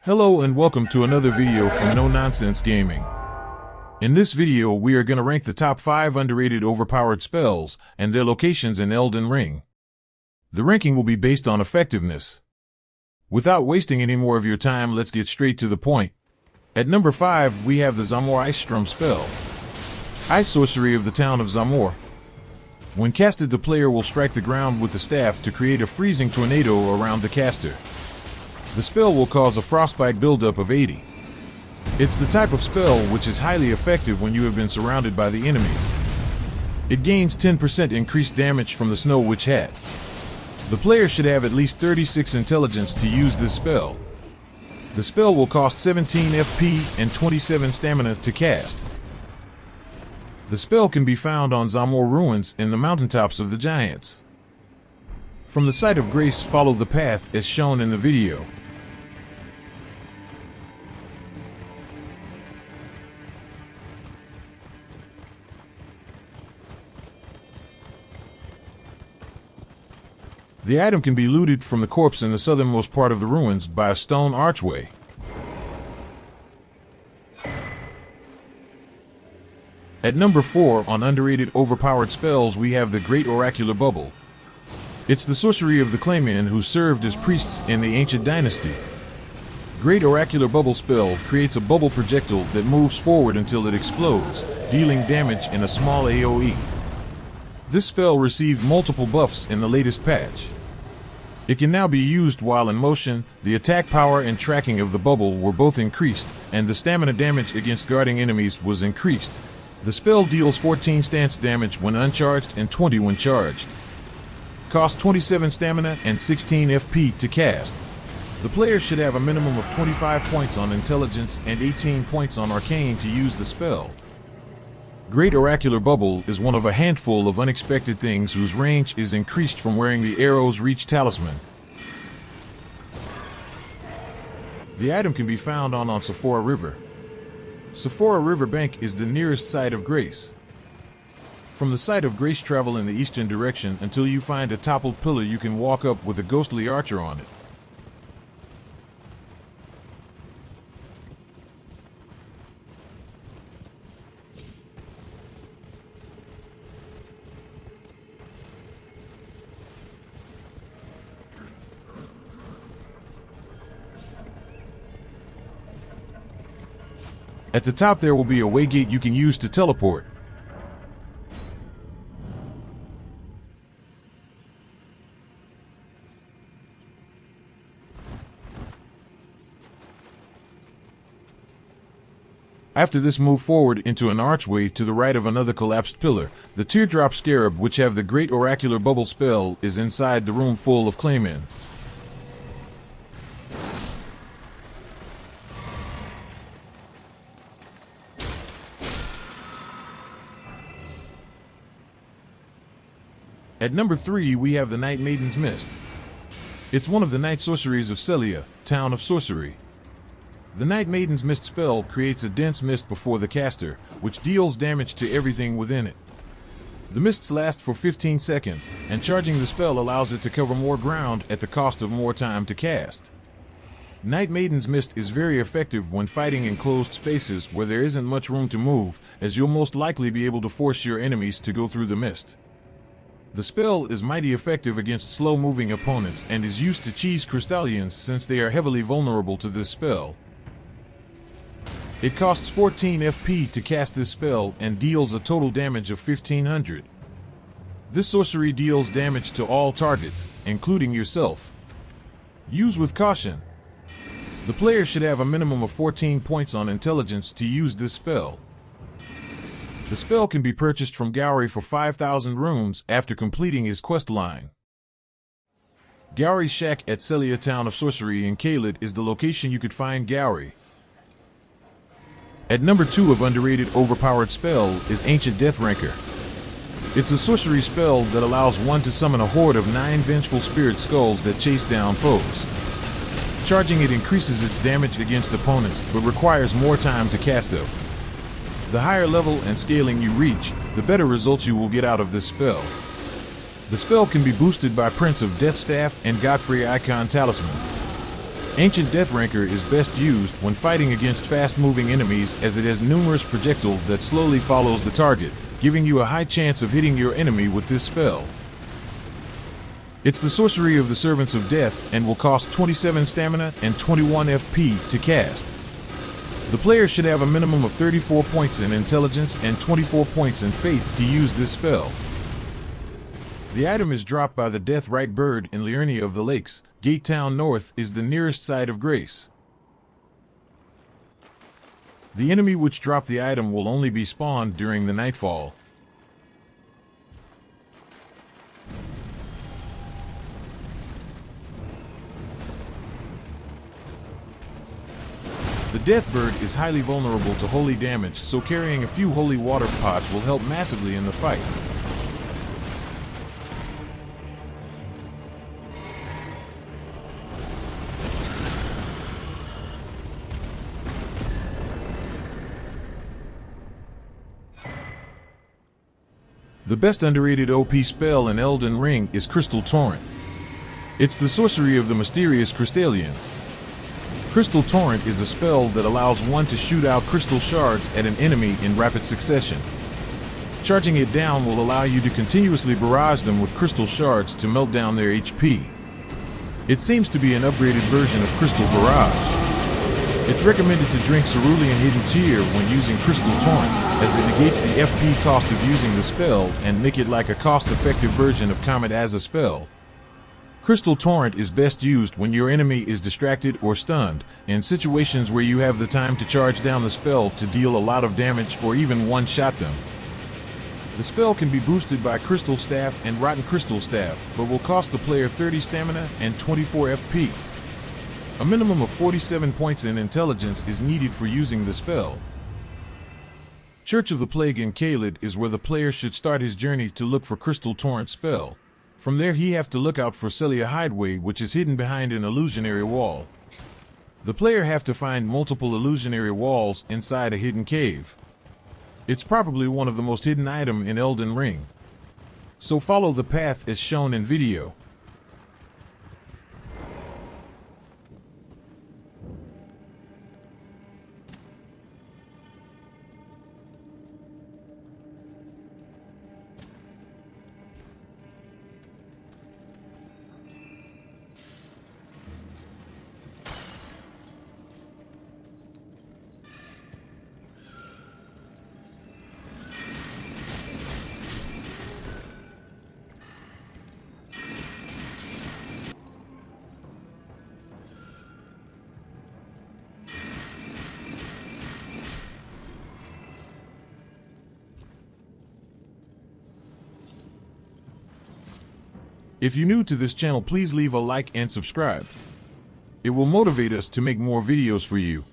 Hello and welcome to another video from No Nonsense Gaming. In this video we are going to rank the top 5 underrated overpowered spells and their locations in Elden Ring. The ranking will be based on effectiveness. Without wasting any more of your time, let's get straight to the point. At number 5 we have the Zamor Ice Strum spell. Ice sorcery of the town of Zamor. When casted, the player will strike the ground with the staff to create a freezing tornado around the caster. The spell will cause a frostbite buildup of 80. It's the type of spell which is highly effective when you have been surrounded by the enemies. It gains 10% increased damage from the Snow Witch hat. The player should have at least 36 intelligence to use this spell. The spell will cost 17 FP and 27 stamina to cast. The spell can be found on Zamor ruins in the mountaintops of the giants. From the site of grace, follow the path as shown in the video. The item can be looted from the corpse in the southernmost part of the ruins by a stone archway. At number 4 on underrated overpowered spells we have the Great Oracular Bubble. It's the sorcery of the Claymen who served as priests in the ancient dynasty. Great Oracular Bubble spell creates a bubble projectile that moves forward until it explodes, dealing damage in a small AoE. This spell received multiple buffs in the latest patch. It can now be used while in motion. The attack power and tracking of the bubble were both increased, and the stamina damage against guarding enemies was increased. The spell deals 14 stance damage when uncharged and 20 when charged. Cost 27 stamina and 16 FP to cast. The player should have a minimum of 25 points on intelligence and 18 points on arcane to use the spell. Great Oracular Bubble is one of a handful of unexpected things whose range is increased from wearing the Arrow's Reach talisman. The item can be found on Sephora River. Sephora River Bank is the nearest site of grace. From the site of grace, travel in the eastern direction until you find a toppled pillar you can walk up with a ghostly archer on it. At the top there will be a waygate you can use to teleport. After this, move forward into an archway to the right of another collapsed pillar. The Teardrop Scarab, which have the Great Oracular Bubble spell, is inside the room full of Claymen. At number 3 we have the Night Maiden's Mist. It's one of the night sorceries of Sellia, Town of Sorcery. The Night Maiden's Mist spell creates a dense mist before the caster, which deals damage to everything within it. The mists last for 15 seconds, and charging the spell allows it to cover more ground at the cost of more time to cast. Night Maiden's Mist is very effective when fighting in closed spaces where there isn't much room to move, as you'll most likely be able to force your enemies to go through the mist. The spell is mighty effective against slow-moving opponents and is used to cheese Crystallians since they are heavily vulnerable to this spell. It costs 14 FP to cast this spell and deals a total damage of 1500. This sorcery deals damage to all targets, including yourself. Use with caution. The player should have a minimum of 14 points on intelligence to use this spell. The spell can be purchased from Gowry for 5,000 runes after completing his quest line. Gowry's Shack at Sellia, Town of Sorcery in Caelid is the location you could find Gowry. At number 2 of underrated overpowered spell is Ancient Deathranker. It's a sorcery spell that allows one to summon a horde of 9 vengeful spirit skulls that chase down foes. Charging it increases its damage against opponents, but requires more time to cast it. The higher level and scaling you reach, the better results you will get out of this spell. The spell can be boosted by Prince of Death Staff and Godfrey Icon Talisman. Ancient Death Rancor is best used when fighting against fast-moving enemies, as it has numerous projectiles that slowly follows the target, giving you a high chance of hitting your enemy with this spell. It's the sorcery of the Servants of Death and will cost 27 stamina and 21 FP to cast. The player should have a minimum of 34 points in intelligence and 24 points in faith to use this spell. The item is dropped by the Deathrite Bird in Liurnia of the Lakes. Gate Town North is the nearest site of grace. The enemy which dropped the item will only be spawned during the nightfall. The Deathbird is highly vulnerable to holy damage, so carrying a few holy water pots will help massively in the fight. The best underrated OP spell in Elden Ring is Crystal Torrent. It's the sorcery of the mysterious Crystallians. Crystal Torrent is a spell that allows one to shoot out crystal shards at an enemy in rapid succession. Charging it down will allow you to continuously barrage them with crystal shards to melt down their HP. It seems to be an upgraded version of Crystal Barrage. It's recommended to drink Cerulean Hidden Tear when using Crystal Torrent, as it negates the FP cost of using the spell and make it like a cost-effective version of Comet as a spell. Crystal Torrent is best used when your enemy is distracted or stunned, in situations where you have the time to charge down the spell to deal a lot of damage or even one-shot them. The spell can be boosted by Crystal Staff and Rotten Crystal Staff, but will cost the player 30 stamina and 24 FP. A minimum of 47 points in intelligence is needed for using the spell. Church of the Plague in Caelid is where the player should start his journey to look for Crystal Torrent spell. From there he have to look out for Sellia Hideaway, which is hidden behind an illusionary wall. The player have to find multiple illusionary walls inside a hidden cave. It's probably one of the most hidden items in Elden Ring. So follow the path as shown in video. If you're new to this channel, please leave a like and subscribe. It will motivate us to make more videos for you.